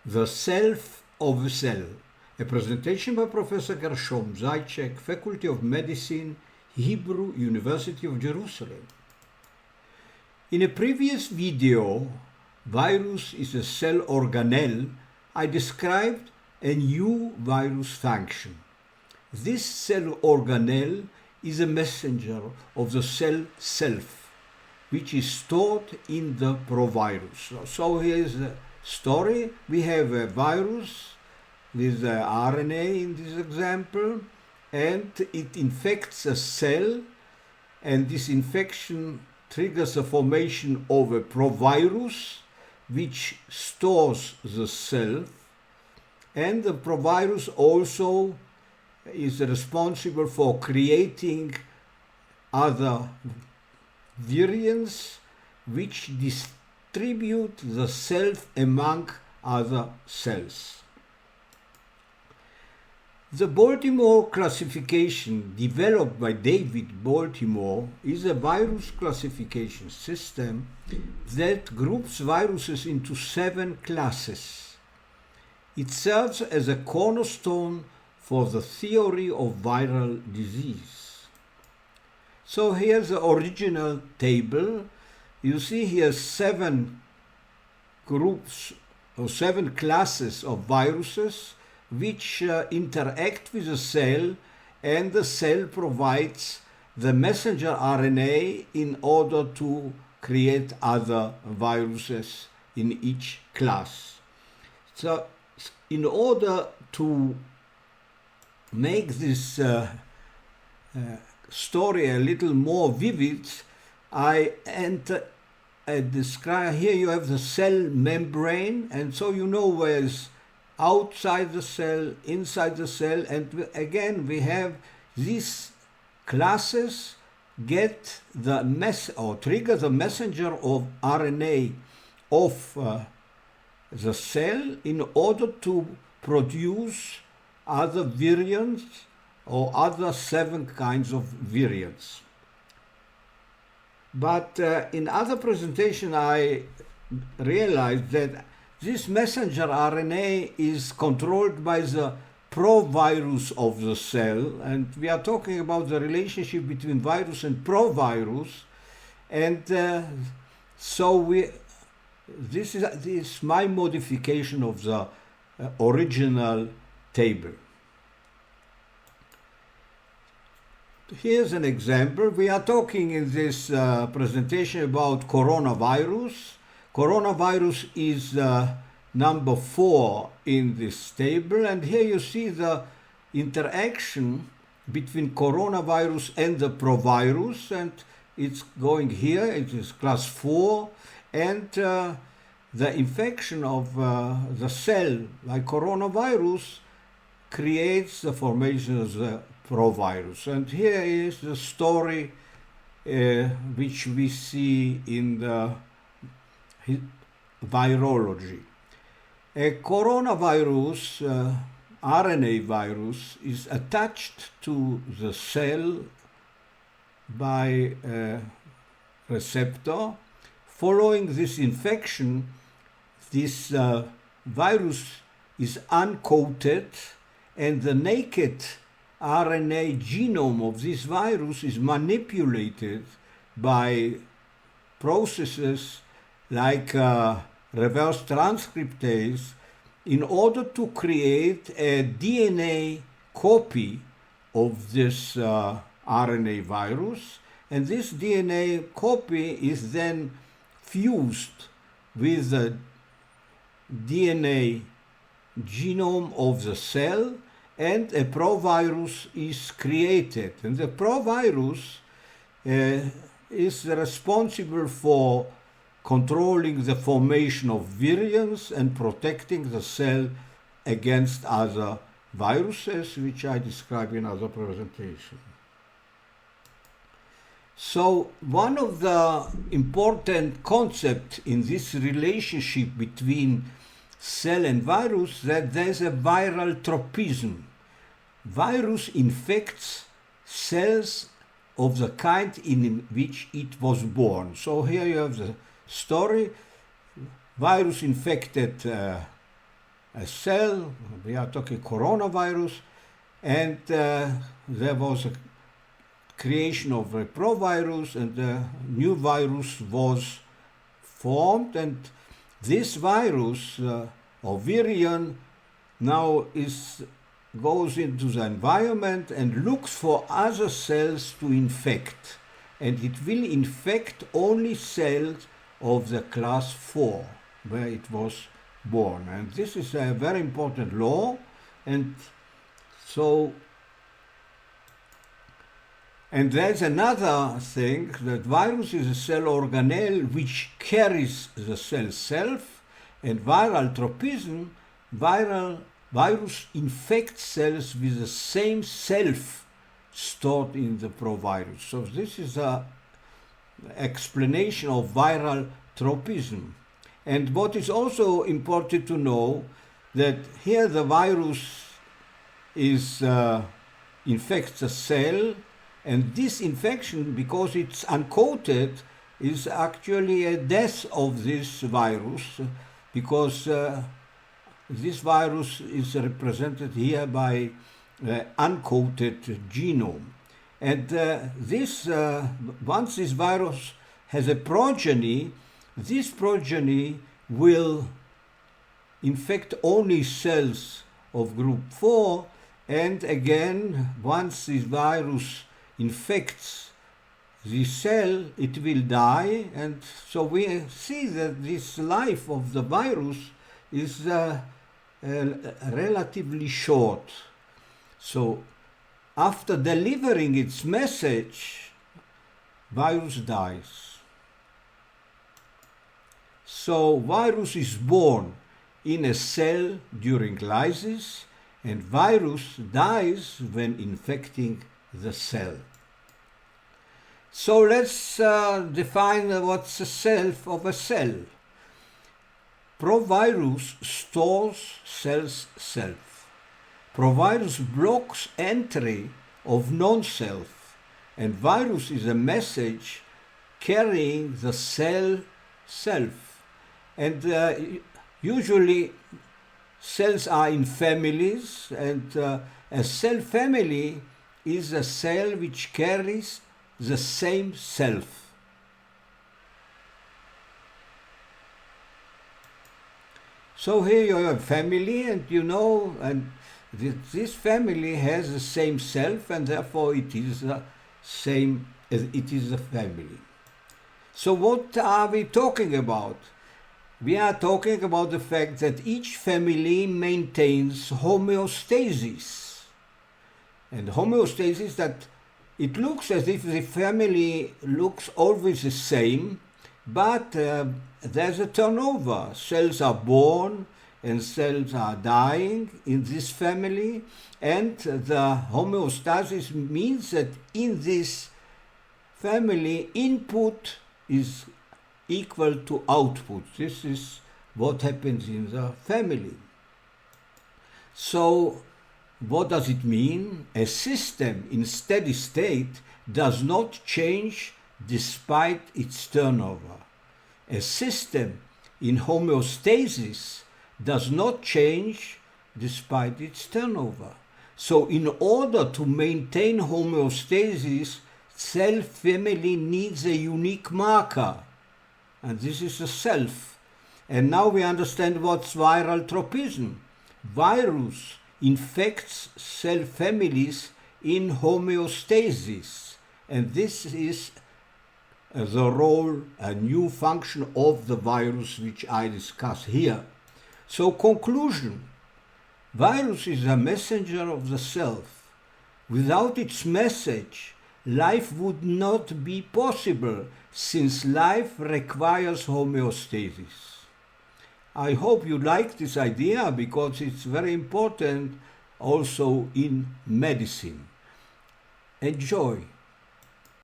The Self of a Cell, a presentation by Professor Gershom Zajcek, Faculty of Medicine, Hebrew University of Jerusalem. In a previous video, Virus is a cell organelle, I described a new virus function. This cell organelle is a messenger of the cell self, which is stored in the provirus. So here's the story. We have a virus with RNA in this example, and it infects a cell, and this infection triggers the formation of a provirus which stores the self, and the provirus also is responsible for creating other virions which distribute the self among other cells. The Baltimore classification, developed by David Baltimore, is a virus classification system that groups viruses into 7 classes. It serves as a cornerstone for the theory of viral disease. So here's the original table. You see here 7 groups or 7 classes of viruses which interact with the cell, and the cell provides the messenger RNA in order to create other viruses in each class. So in order to make this story a little more vivid, I describe here you have the cell membrane, and so you know where's outside the cell, inside the cell, and again we have these classes get the trigger the messenger of RNA of the cell in order to produce other virions or other 7 kinds of virions. But in other presentation I realized that this messenger RNA is controlled by the provirus of the cell, and we are talking about the relationship between virus and provirus, and this is my modification of the original table. Here's an example. We are talking in this presentation about coronavirus. Coronavirus is number 4 in this table, and here you see the interaction between coronavirus and the provirus, and it's going here, it is class 4, and the infection of the cell by coronavirus creates the formation of the provirus. And here is the story which we see in the virology. A coronavirus, RNA virus, is attached to the cell by a receptor. Following this infection, this virus is uncoated, and the naked RNA genome of this virus is manipulated by processes like reverse transcriptase in order to create a DNA copy of this RNA virus, and this DNA copy is then fused with the DNA genome of the cell, and a provirus is created. And the provirus is responsible for controlling the formation of virions and protecting the cell against other viruses, which I describe in other presentation. So one of the important concepts in this relationship between cell and virus, that there's a viral tropism. Virus infects cells of the kind in which it was born. So here you have the story. Virus infected a cell, we are talking coronavirus, and there was a creation of a provirus, and a new virus was formed, and this virus or virion now goes into the environment and looks for other cells to infect, and it will infect only cells of the class 4 where it was born. And this is a very important law. And there's another thing, that virus is a cell organelle which carries the cell self, and viral tropism, virus infects cells with the same self stored in the provirus. So this is an explanation of viral tropism. And what is also important to know, that here the virus infects a cell, and this infection, because it's uncoated, is actually a death of this virus, because this virus is represented here by uncoated genome. And once this virus has a progeny, this progeny will infect only cells of group 4, and again, once this virus infects the cell, it will die. And so we see that this life of the virus is relatively short. So after delivering its message, virus dies. So virus is born in a cell during lysis, and virus dies when infecting the cell. So let's define what's the self of a cell. Provirus stores cell's self. Provirus blocks entry of non-self, and virus is a message carrying the cell self. And usually cells are in families, and a cell family is a cell which carries the same self. So here you have a family, and and this family has the same self, and therefore it is the same as it is a family. So what are we talking about? We are talking about the fact that each family maintains homeostasis. And homeostasis, that it looks as if the family looks always the same, but there's a turnover. Cells are born and cells are dying in this family, and the homeostasis means that in this family, input is equal to output. This is what happens in the family. So what does it mean? A system in steady state does not change despite its turnover. A system in homeostasis does not change despite its turnover. So in order to maintain homeostasis, cell family needs a unique marker, and this is the self. And now we understand what's viral tropism. Virus infects cell families in homeostasis, and this is the role, a new function of the virus which I discuss here. So conclusion, virus is a messenger of the self. Without its message, life would not be possible, since life requires homeostasis. I hope you like this idea, because it's very important also in medicine. Enjoy.